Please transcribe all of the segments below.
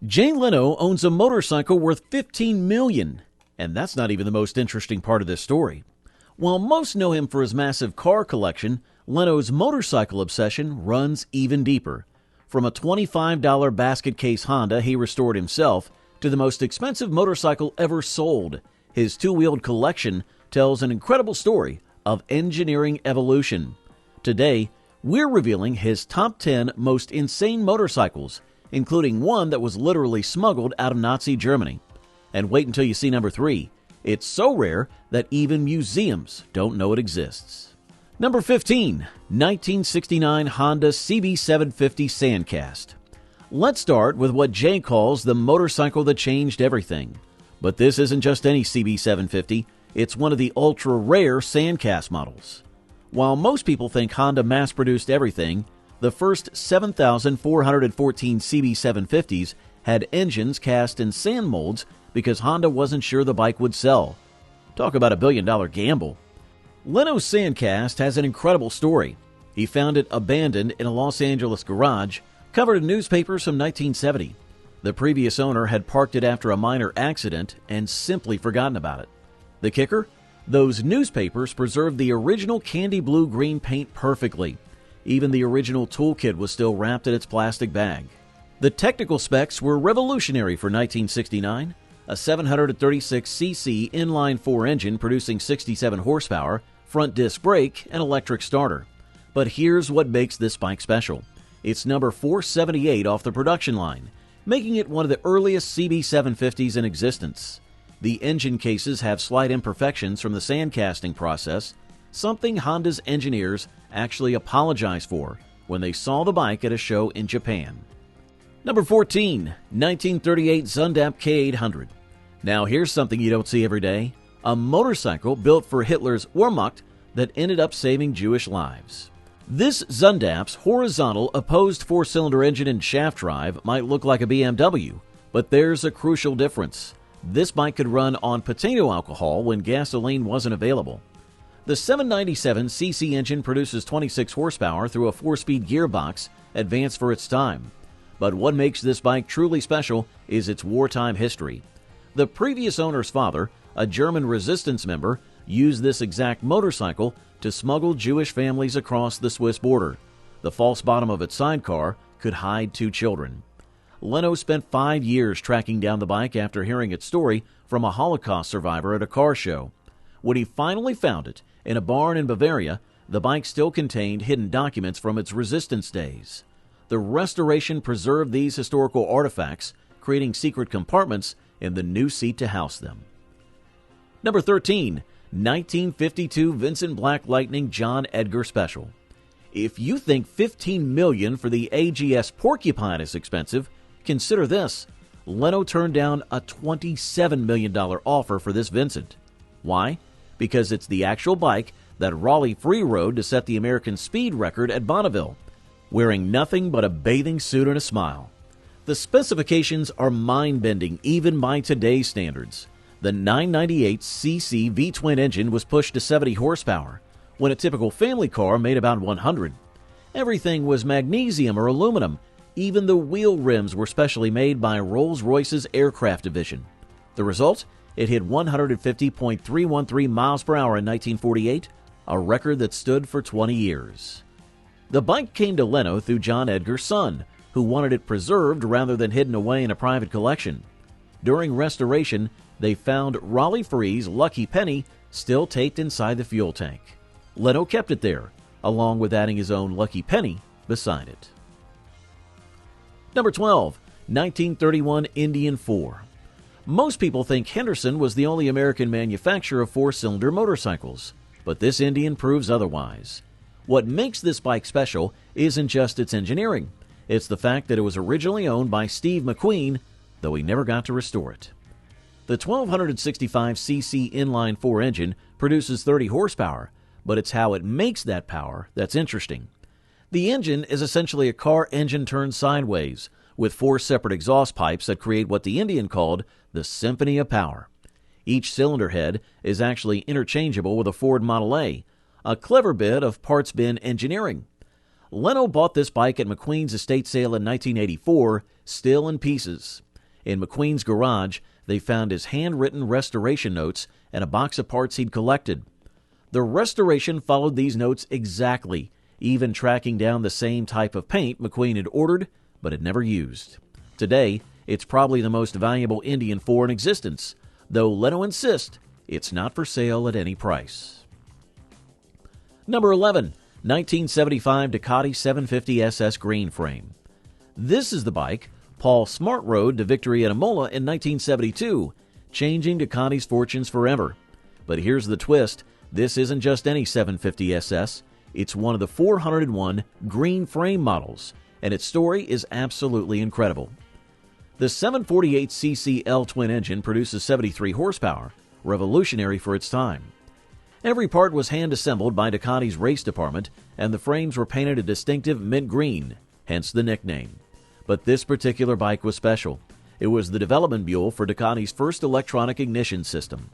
Jay Leno owns a motorcycle worth $15 million, and that's not even the most interesting part of this story. While most know him for his massive car collection, Leno's motorcycle obsession runs even deeper. From a $25 basket case Honda he restored himself to the most expensive motorcycle ever sold, his two-wheeled collection tells an incredible story of engineering evolution. Today, we're revealing his top 10 most insane motorcycles, including one that was literally smuggled out of Nazi Germany. And wait until you see number 3. It's so rare that even museums don't know it exists. Number 15, 1969 Honda CB750 Sandcast. Let's start with what Jay calls the motorcycle that changed everything. But this isn't just any CB750, it's one of the ultra-rare Sandcast models. While most people think Honda mass-produced everything, the first 7,414 CB750s had engines cast in sand molds because Honda wasn't sure the bike would sell. Talk about a billion-dollar gamble. Leno's Sandcast has an incredible story. He found it abandoned in a Los Angeles garage, covered in newspapers from 1970. The previous owner had parked it after a minor accident and simply forgotten about it. The kicker? Those newspapers preserved the original candy blue-green paint perfectcly. Even the original toolkit was still wrapped in its plastic bag. The technical specs were revolutionary for 1969. A 736cc inline-4 engine producing 67 horsepower, front disc brake, and electric starter. But here's what makes this bike special. It's number 478 off the production line, making it one of the earliest CB750s in existence. The engine cases have slight imperfections from the sandcasting process, something Honda's engineers actually apologized for when they saw the bike at a show in Japan. Number 14, 1938 Zundap K800. Now here's something you don't see every day, a motorcycle built for Hitler's Wehrmacht that ended up saving Jewish lives. This Zundap's horizontal opposed four-cylinder engine and shaft drive might look like a BMW, but there's a crucial difference. This bike could run on potato alcohol when gasoline wasn't available. The 797cc engine produces 26 horsepower through a 4-speed gearbox, advanced for its time. But what makes this bike truly special is its wartime history. The previous owner's father, a German resistance member, used this exact motorcycle to smuggle Jewish families across the Swiss border. The false bottom of its sidecar could hide 2 children. Leno spent 5 years tracking down the bike after hearing its story from a Holocaust survivor at a car show. When he finally found it in a barn in Bavaria, the bike still contained hidden documents from its resistance days. The restoration preserved these historical artifacts, creating secret compartments in the new seat to house them. Number 13, 1952 Vincent Black Lightning John Edgar Special. If you think $15 million for the AGS Porcupine is expensive, consider this. Leno turned down a $27 million offer for this Vincent. Why? Because it's the actual bike that Raleigh Free rode to set the American speed record at Bonneville, wearing nothing but a bathing suit and a smile. The specifications are mind-bending even by today's standards. The 998cc V-twin engine was pushed to 70 horsepower, when a typical family car made about 100. Everything was magnesium or aluminum. Even the wheel rims were specially made by Rolls-Royce's aircraft division. The result? It hit 150.313 miles per hour in 1948, a record that stood for 20 years. The bike came to Leno through John Edgar's son, who wanted it preserved rather than hidden away in a private collection. During restoration, they found Raleigh Free's Lucky Penny still taped inside the fuel tank. Leno kept it there, along with adding his own Lucky Penny beside it. Number 12, 1931 Indian 4. Most people think Henderson was the only American manufacturer of 4-cylinder motorcycles, but this Indian proves otherwise. What makes this bike special isn't just its engineering. It's the fact that it was originally owned by Steve McQueen, though he never got to restore it. The 1265cc inline-4 engine produces 30 horsepower, but it's how it makes that power that's interesting. The engine is essentially a car engine turned sideways, with 4 separate exhaust pipes that create what the Indian called the Symphony of Power. Each cylinder head is actually interchangeable with a Ford Model a clever bit of parts bin engineering. Leno bought this bike at McQueen's estate sale in 1984, still in pieces. In McQueen's garage, they found his handwritten restoration notes and a box of parts he'd collected. The restoration followed these notes exactly, even tracking down the same type of paint McQueen had ordered but had never used. Today, it's probably the most valuable Indian 4 in existence, though Leno insists it's not for sale at any price. Number 11, 1975 Ducati 750 SS green frame. This is the bike Paul Smart rode to victory at Imola in 1972, changing Ducati's fortunes forever. But here's the twist. This isn't just any 750 SS. It's one of the 401 green frame models, and its story is absolutely incredible. The 748cc L-twin engine produces 73 horsepower, revolutionary for its time. Every part was hand-assembled by Ducati's race department, and the frames were painted a distinctive mint green, hence the nickname. But this particular bike was special. It was the development mule for Ducati's first electronic ignition system.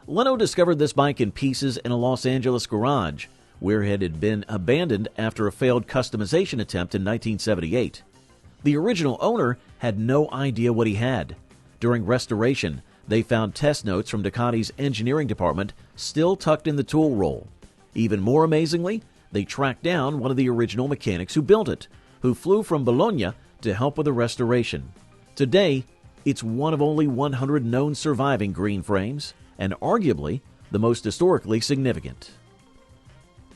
Leno discovered this bike in pieces in a Los Angeles garage, where it had been abandoned after a failed customization attempt in 1978. The original owner had no idea what he had. During restoration, they found test notes from Ducati's engineering department still tucked in the tool roll. Even more amazingly, they tracked down one of the original mechanics who built it, who flew from Bologna to help with the restoration. Today, it's one of only 100 known surviving green frames, and arguably the most historically significant.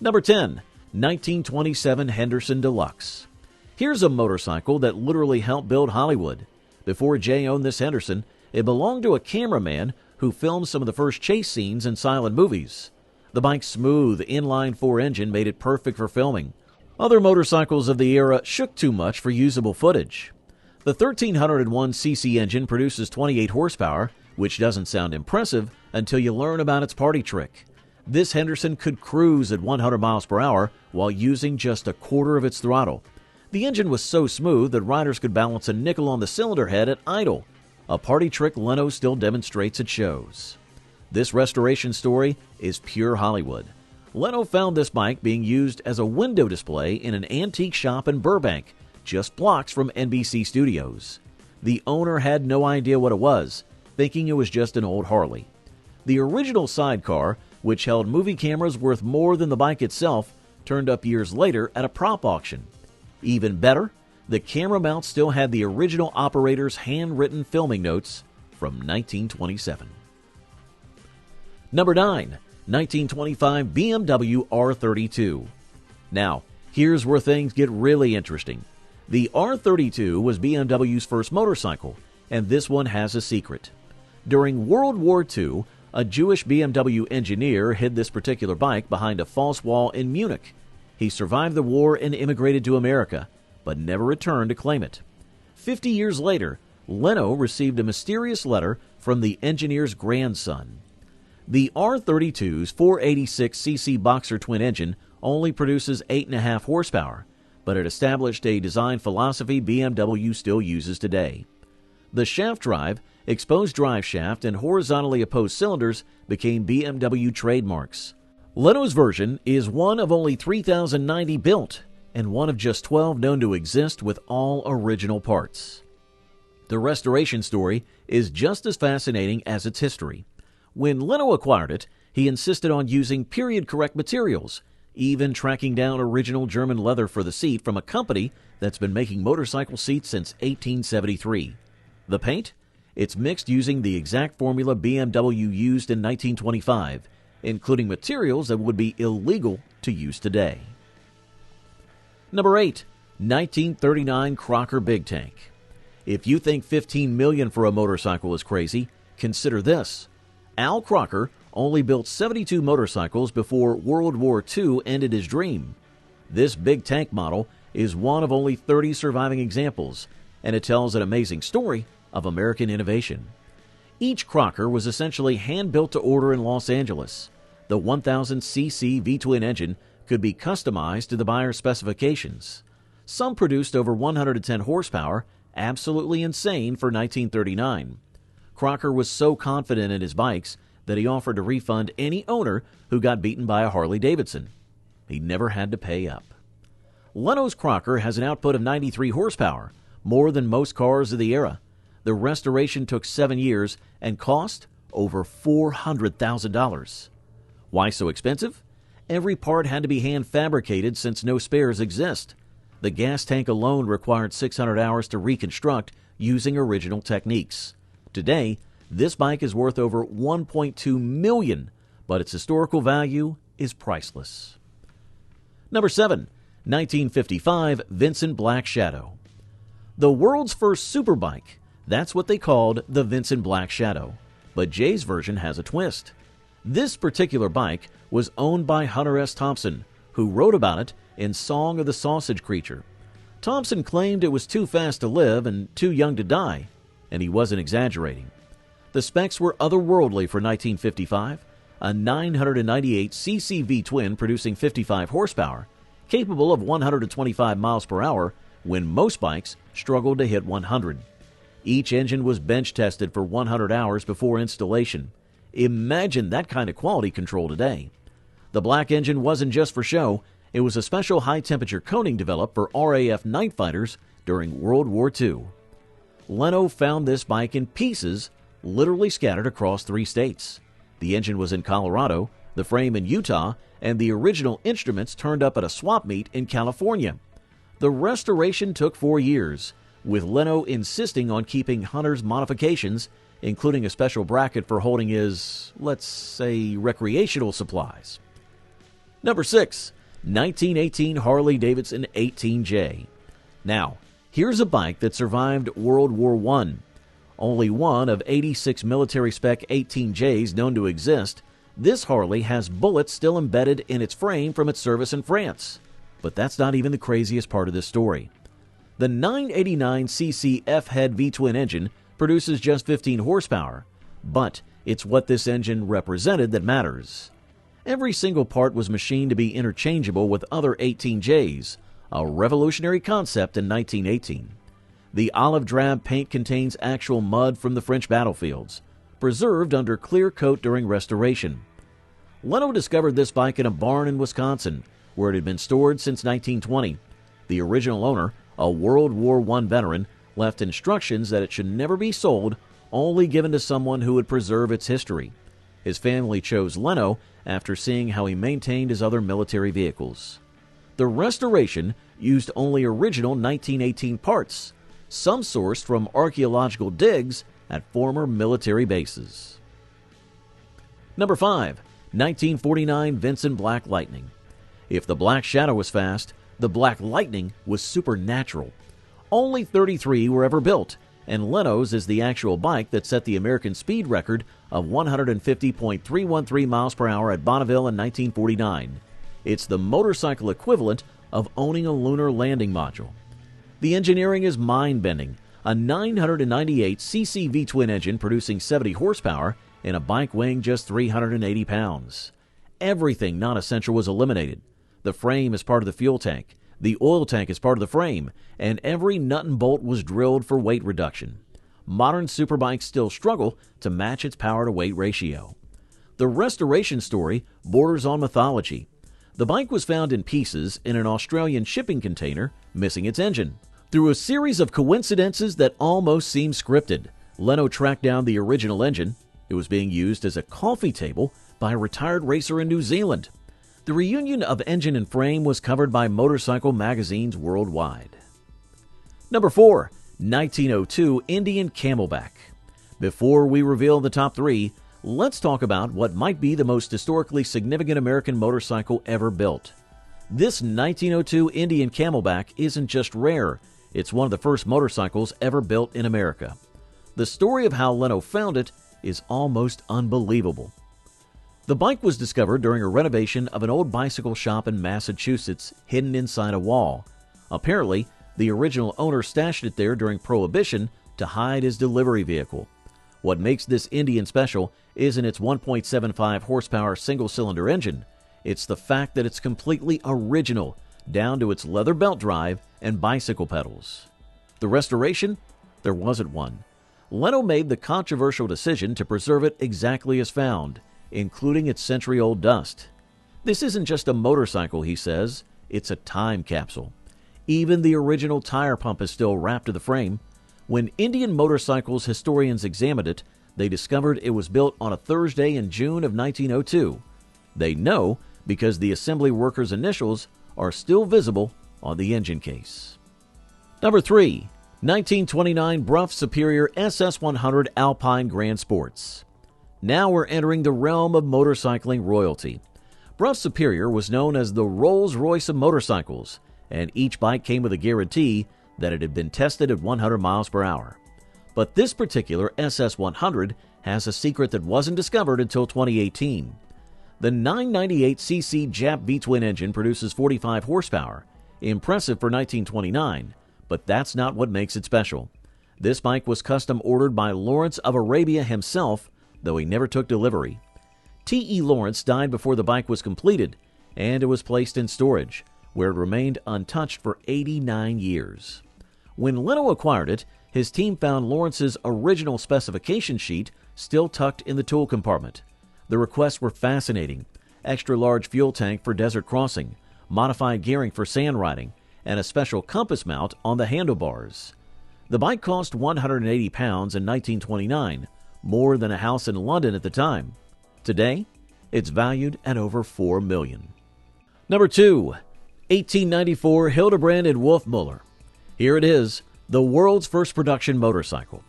Number 10, 1927 Henderson Deluxe. Here's a motorcycle that literally helped build Hollywood. Before Jay owned this Henderson, it belonged to a cameraman who filmed some of the first chase scenes in silent movies. The bike's smooth, inline-4 engine made it perfect for filming. Other motorcycles of the era shook too much for usable footage. The 1301cc engine produces 28 horsepower, which doesn't sound impressive until you learn about its party trick. This Henderson could cruise at 100 miles per hour while using just a quarter of its throttle. The engine was so smooth that riders could balance a nickel on the cylinder head at idle, a party trick Leno still demonstrates at shows. This restoration story is pure Hollywood. Leno found this bike being used as a window display in an antique shop in Burbank, just blocks from NBC Studios. The owner had no idea what it was, thinking it was just an old Harley. The original sidecar, which held movie cameras worth more than the bike itself, turned up years later at a prop auction. Even better, the camera mount still had the original operator's handwritten filming notes from 1927. Number 9, 1925 BMW R32. Now, here's where things get really interesting. The R32 was BMW's first motorcycle, and this one has a secret. During World War II, a Jewish BMW engineer hid this particular bike behind a false wall in Munich. He survived the war and immigrated to America, but never returned to claim it. 50 years later, Leno received a mysterious letter from the engineer's grandson. The R32's 486cc boxer twin engine only produces 8.5 horsepower, but it established a design philosophy BMW still uses today. The shaft drive, exposed drive shaft, and horizontally opposed cylinders became BMW trademarks. Leno's version is one of only 3,090 built, and one of just 12 known to exist with all original parts. The restoration story is just as fascinating as its history. When Leno acquired it, he insisted on using period-correct materials, even tracking down original German leather for the seat from a company that's been making motorcycle seats since 1873. The paint? It's mixed using the exact formula BMW used in 1925, including materials that would be illegal to use today. Number 8, 1939 Crocker Big Tank. If you think $15 million for a motorcycle is crazy, consider this. Al Crocker only built 72 motorcycles before World War II ended his dream. This big tank model is one of only 30 surviving examples, and it tells an amazing story of American innovation. Each Crocker was essentially hand-built to order in Los Angeles. The 1000cc V-twin engine could be customized to the buyer's specifications. Some produced over 110 horsepower, absolutely insane for 1939. Crocker was so confident in his bikes that he offered to refund any owner who got beaten by a Harley-Davidson. He never had to pay up. Leno's Crocker has an output of 93 horsepower, more than most cars of the era. The restoration took 7 years and cost over $400,000. Why so expensive? Every part had to be hand fabricated since no spares exist. The gas tank alone required 600 hours to reconstruct using original techniques. Today, this bike is worth over $1.2 million, but its historical value is priceless. Number 7. 1955 Vincent Black Shadow. The world's first superbike. That's what they called the Vincent Black Shadow. But Jay's version has a twist. This particular bike was owned by Hunter S. Thompson, who wrote about it in Song of the Sausage Creature. Thompson claimed it was too fast to live and too young to die, and he wasn't exaggerating. The specs were otherworldly for 1955, a 998cc V-twin producing 55 horsepower, capable of 125 miles per hour when most bikes struggled to hit 100. Each engine was bench tested for 100 hours before installation. Imagine that kind of quality control today. The black engine wasn't just for show, it was a special high-temperature coating developed for RAF night fighters during World War II. Leno found this bike in pieces, literally scattered across 3 states. The engine was in Colorado, the frame in Utah, and the original instruments turned up at a swap meet in California. The restoration took 4 years, with Leno insisting on keeping Hunter's modifications, including a special bracket for holding his, let's say, recreational supplies. Number 6. 1918 Harley-Davidson 18J. Now, here's a bike that survived World War I. Only one of 86 military-spec 18Js known to exist, this Harley has bullets still embedded in its frame from its service in France. But that's not even the craziest part of this story. The 989cc F-head V-twin engine produces just 15 horsepower, but it's what this engine represented that matters. Every single part was machined to be interchangeable with other 18Js, a revolutionary concept in 1918. The olive drab paint contains actual mud from the French battlefields, preserved under clear coat during restoration. Leno discovered this bike in a barn in Wisconsin, where it had been stored since 1920. The original owner, a World War I veteran, left instructions that it should never be sold, only given to someone who would preserve its history. His family chose Leno after seeing how he maintained his other military vehicles. The restoration used only original 1918 parts, some sourced from archaeological digs at former military bases. Number 5. 1949 Vincent Black Lightning. If the Black Shadow was fast, the Black Lightning was supernatural. Only 33 were ever built, and Leno's is the actual bike that set the American speed record of 150.313 miles per hour at Bonneville in 1949. It's the motorcycle equivalent of owning a lunar landing module. The engineering is mind-bending. A 998cc V-twin engine producing 70 horsepower and a bike weighing just 380 pounds. Everything non-essential was eliminated. The frame is part of the fuel tank, the oil tank is part of the frame, and every nut and bolt was drilled for weight reduction. Modern superbikes still struggle to match its power-to-weight ratio. The restoration story borders on mythology. The bike was found in pieces in an Australian shipping container, missing its engine. Through a series of coincidences that almost seem scripted, Leno tracked down the original engine. It was being used as a coffee table by a retired racer in New Zealand. The reunion of engine and frame was covered by motorcycle magazines worldwide. Number 4. 1902 Indian Camelback. Before we reveal the top 3, let's talk about what might be the most historically significant American motorcycle ever built. This 1902 Indian Camelback isn't just rare, it's one of the first motorcycles ever built in America. The story of how Leno found it is almost unbelievable. The bike was discovered during a renovation of an old bicycle shop in Massachusetts, hidden inside a wall. Apparently, the original owner stashed it there during Prohibition to hide his delivery vehicle. What makes this Indian special isn't its 1.75 horsepower single-cylinder engine. It's the fact that it's completely original, down to its leather belt drive and bicycle pedals. The restoration? There wasn't one. Leno made the controversial decision to preserve it exactly as found, including its century-old dust. This isn't just a motorcycle, he says, it's a time capsule. Even the original tire pump is still wrapped to the frame. When Indian motorcycles historians examined it, they discovered it was built on a Thursday in June of 1902. They know because the assembly workers' initials are still visible on the engine case. Number 3. 1929 Bruff Superior SS100 Alpine Grand Sports. Now we're entering the realm of motorcycling royalty. Bruff Superior was known as the Rolls-Royce of motorcycles, and each bike came with a guarantee that it had been tested at 100 miles per hour. But this particular SS100 has a secret that wasn't discovered until 2018. The 998cc Jap V-twin engine produces 45 horsepower, impressive for 1929, but that's not what makes it special. This bike was custom ordered by Lawrence of Arabia himself, though he never took delivery. T.E. Lawrence died before the bike was completed, and it was placed in storage, where it remained untouched for 89 years. When Leno acquired it, his team found Lawrence's original specification sheet still tucked in the tool compartment. The requests were fascinating: extra-large fuel tank for desert crossing, modified gearing for sand riding, and a special compass mount on the handlebars. The bike cost 180 pounds in 1929, more than a house in London at the time. Today, it's valued at over $4 million. Number 2. 1894 Hildebrand and Wolfmuller. Here it is, the world's first production motorcycle.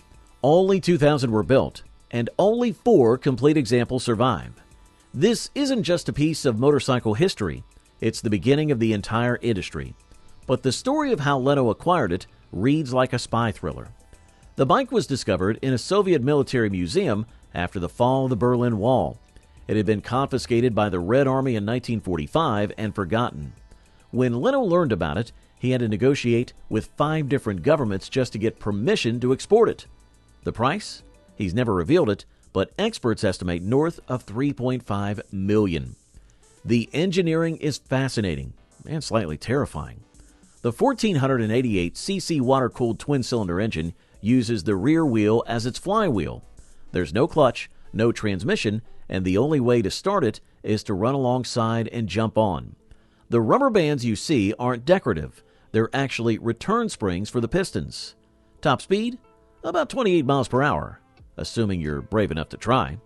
Only 2,000 were built, and only 4 complete examples survive. This isn't just a piece of motorcycle history, it's the beginning of the entire industry. But the story of how Leno acquired it reads like a spy thriller. The bike was discovered in a Soviet military museum after the fall of the Berlin Wall. It had been confiscated by the Red Army in 1945 and forgotten. When Leno learned about it, he had to negotiate with 5 different governments just to get permission to export it. The price? He's never revealed it, but experts estimate north of $3.5 million. The engineering is fascinating and slightly terrifying. The 1488cc water-cooled twin-cylinder engine uses the rear wheel as its flywheel. There's no clutch, no transmission, and the only way to start it is to run alongside and jump on. The rubber bands you see aren't decorative. They're actually return springs for the pistons. Top speed? About 28 miles per hour, assuming you're brave enough to try.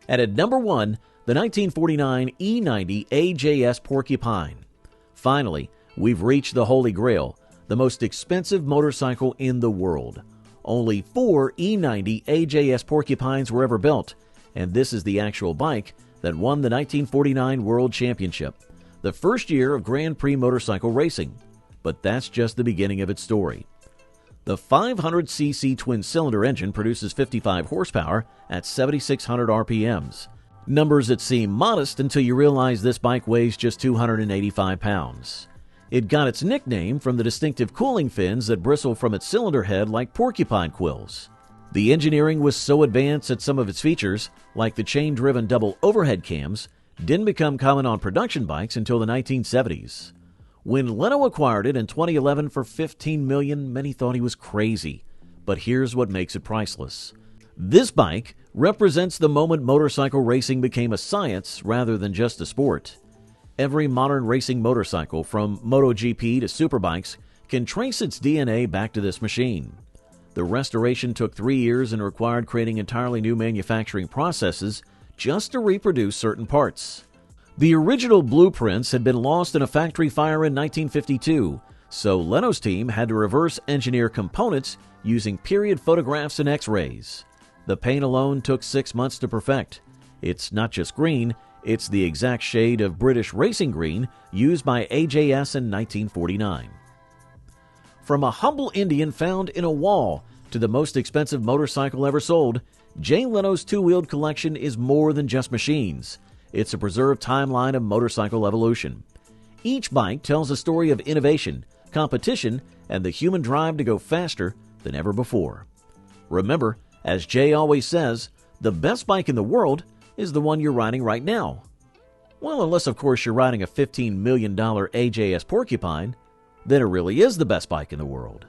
And at number 1, the 1949 E90 AJS Porcupine. Finally, we've reached the Holy Grail, the most expensive motorcycle in the world. Only 4 E90 AJS Porcupines were ever built, and this is the actual bike that won the 1949 World Championship, the first year of Grand Prix motorcycle racing. But that's just the beginning of its story. The 500cc twin-cylinder engine produces 55 horsepower at 7,600 RPMs. Numbers that seem modest until you realize this bike weighs just 285 pounds. It got its nickname from the distinctive cooling fins that bristle from its cylinder head like porcupine quills. The engineering was so advanced that some of its features, like the chain-driven double overhead cams, didn't become common on production bikes until the 1970s. When Leno acquired it in 2011 for $15 million, many thought he was crazy. But here's what makes it priceless. This bike represents the moment motorcycle racing became a science rather than just a sport. Every modern racing motorcycle, from MotoGP to superbikes, can trace its DNA back to this machine. The restoration took 3 years and required creating entirely new manufacturing processes just to reproduce certain parts. The original blueprints had been lost in a factory fire in 1952, so Leno's team had to reverse engineer components using period photographs and X-rays. The paint alone took 6 months to perfect. It's not just green, it's the exact shade of British racing green used by AJS in 1949. From a humble Indian found in a wall to the most expensive motorcycle ever sold, Jay Leno's two-wheeled collection is more than just machines. It's a preserved timeline of motorcycle evolution. Each bike tells a story of innovation, competition, and the human drive to go faster than ever before. Remember, as Jay always says, the best bike in the world is the one you're riding right now. Well, unless of course you're riding a $15 million AJS Porcupine, then it really is the best bike in the world.